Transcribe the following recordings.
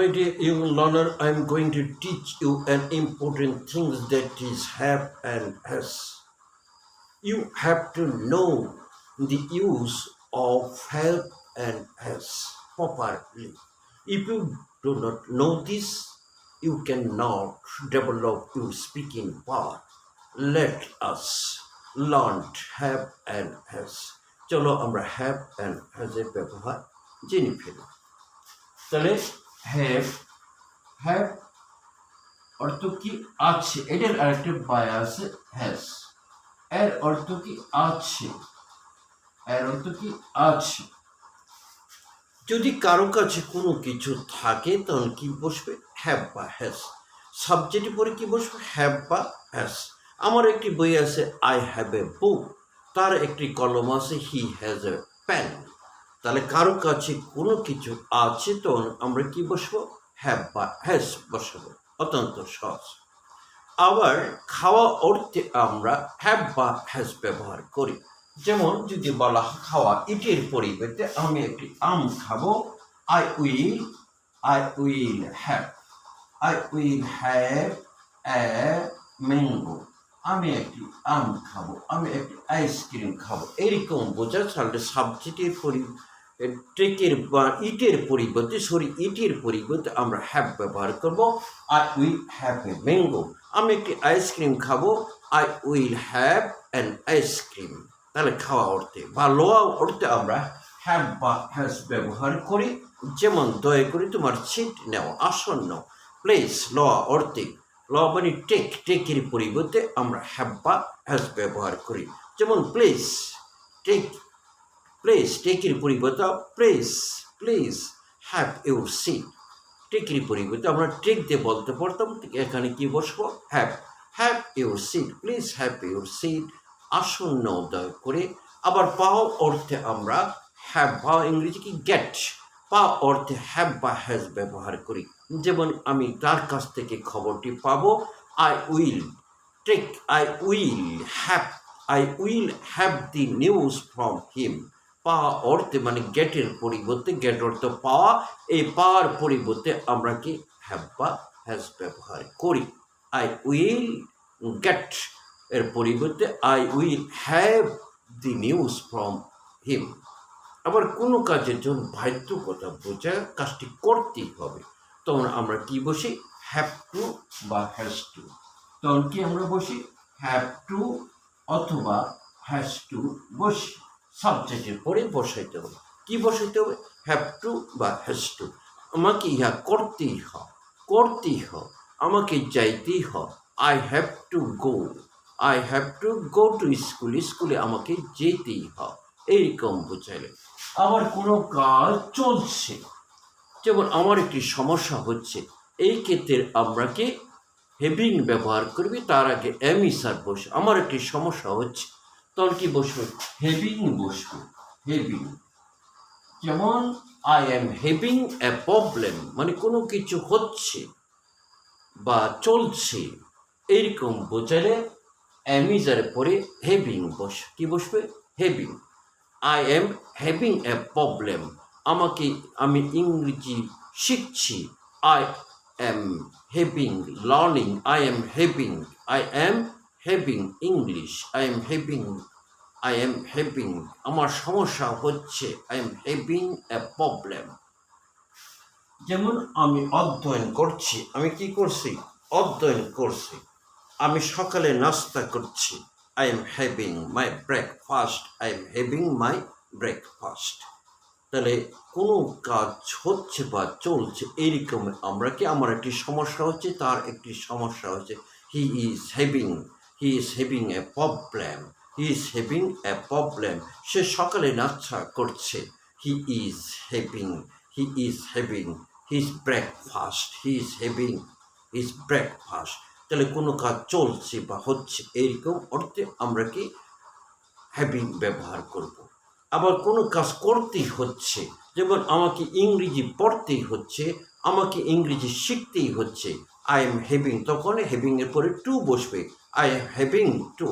my dear young learner, I am going to teach you an important thing that is have and has. You have to know the use of have and has properly. If you do not know this, you cannot develop your speaking power. Let us learn have and has. চলো আমরা have and has এর ব্যবহার জেনে ফেলি। তাহলে have অর্থ কি আছে, এটার আরেকটা বায়া আছে হ্যাজ। এর অর্থ কি আছে, এর অর্থ কি আছে। যদি কারো কাছে কোনো কিছু থাকে তখন কি বসবে, হ্যাভ বা হ্যাজ। সাবজেক্টের পরে কি বসবে, হ্যাভ বা হ্যাজ। আমার একটি বই আছে আই হ্যাভ এ বুক, তার একটি কলম আছে হি হ্যাজ এ পেন। তাহলে কারো কাছে কোনো কিছু আছে তখন আমরা কি বসবো, হ্যাভ বা হ্যাজ বসাবো, অত্যন্ত সহজ। আবার খাওয়া অর্থে আমরা হ্যাভ বা হ্যাজ ব্যবহার করি। যেমন যদি বলা খাওয়া, ইটের পরিবর্তে আমি একটি আম খাবো, I will have a mango. আমি একটি আম খাবো, আমি একটি আইসক্রিম খাবো, এরকম বোঝা। তাহলে সাবজেক্টের টেকের বা ইটের পরিবর্তে আমরা হ্যাভ ব্যবহার করবো, I will have a mango. আমি একটি আইসক্রিম খাবো, I will have an ice cream. তাহলে খাওয়া অর্থে বা লোয়া অর্থে আমরা হ্যাভ বা হ্যাজ ব্যবহার করি। যেমন দয়া করে তোমার সিট নেও, আসন নাও। প্লেস লোয়া অর্থে, লোয়া মানে টেকের পরিবর্তে আমরা হ্যাভ বা হ্যাজ ব্যবহার করি। যেমন প্লেস টেকের পরিবর্তে প্লিজ হ্যাভ ইউর সিট। টেকের পরিবর্তে আমরা টেক দিয়ে বলতে পারতাম, এখানে কি বসবো, have your seat, please have your seat, আসন নাও দয়া করে। আবার পাওয়া অর্থে আমরা হ্যাভ বা ইংরেজি কি গেট, পাওয়া অর্থে হ্যাভ বা হ্যাজ ব্যবহার করি। যেমন আমি তার কাছ থেকে খবরটি পাবো, I will have the news from him. পাওয়া অর্থে মানে গেটের পরিবর্তে, গেট অর্থ পাওয়া, এই পাওয়ার পরিবর্তে আমরা কি হ্যাভ বা হ্যাজ ব্যবহার করি। আই উইল গেট এর পরিবর্তে I will have the news from him. আবার কোনো কাজের জন্য বাধ্যকতা বোঝা, কাজটি করতেই হবে, তখন আমরা কি বসি, হ্যাভ টু বা হ্যাজ টু। তখন কি আমরা বসি, হ্যাভ টু অথবা হ্যাজ টু বসি। সাবজেক্টের পরে বসাইতে হবে, কি বসাইতে হবে, হ্যাভ টু বা হ্যাজ টু। আমাকে ইহা করতেই হয়, আমাকে যাইতেই হয়, I have to go to school, স্কুলে আমাকে যেতেই হয়, এইরকম বোঝাইলে। আবার কোনো কাজ চলছে, যেমন আমার একটি সমস্যা হচ্ছে, এই ক্ষেত্রে আমরা কি হ্যাভিং ব্যবহার করবি, তার আগে স্যার বসে। আমার একটি সমস্যা হচ্ছে, তখন কি বসবে, হ্যাভিং বসবে, হ্যাভিং। যেমন I am having a problem, মানে কোনো কিছু হচ্ছে বা চলছে, এইরকম বোঝালে অ্যামিজারের পরে হ্যাভিং বসে, কি বসবে, having. I am having a problem, আমি ইংরেজি শিখছি, I am having learning, I am having English, I am having আমার সমস্যা হচ্ছে, I am having a problem. যেমন আমি অধ্যয়ন করছি, আমি কি করছি, অধ্যয়ন করছি। আমি সকালে নাস্তা করছি, I am having my breakfast. তাহলে কোনো কাজ হচ্ছে বা চলছে, এইরকম আমরা কি, আমার একটি সমস্যা হচ্ছে, তার একটি সমস্যা হচ্ছে, he is having a problem, সে সকালে নাস্তা করছে, he is having his breakfast. তাহলে কোনো কাজ চলছে বা হচ্ছে, এইরকম অর্থে আমরা কি হ্যাভিং ব্যবহার করব। আবার কোনো কাজ করতেই হচ্ছে, যেমন আমাকে ইংরেজি পড়তেই হচ্ছে, আমাকে ইংরেজি শিখতেই হচ্ছে, আই এম হ্যাভিং, তখন হ্যাভিং এর পরে টু বসবে, I am having to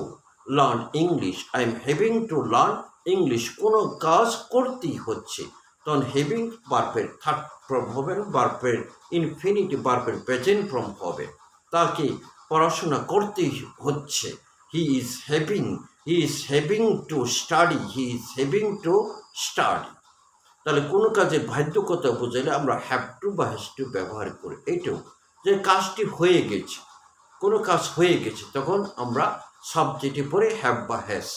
learn English, I am having to learn English. কোনো কাজ করতেই হচ্ছে, তখন হ্যাভিং বার্বের থার্ড ফর্ম হবে, বার্বের ইনফিনিটিভ বার্বের প্রেজেন্ট ফর্ম হবে। তাকে পড়াশোনা করতেই হচ্ছে। He is having to study. তাহলে কোনো কাজে বাধ্যকতা বোঝালে আমরা হ্যাভ টু বা হ্যাজ টু ব্যবহার করি। এইটাও যে কাজটি হয়ে গেছে, কোনো কাজ হয়ে গেছে, তখন আমরা সাবজেক্টে পড়ে হ্যাভ বা হ্যাজ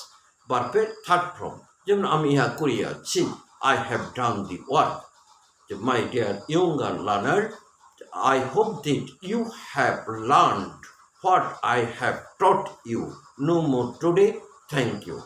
বার্বের থার্ড ফর্ম। যেমন আমি ইহা করিয়াছি, I have done the work. My dear younger learner, I hope that you have learned what I have taught you. No more today. Thank you.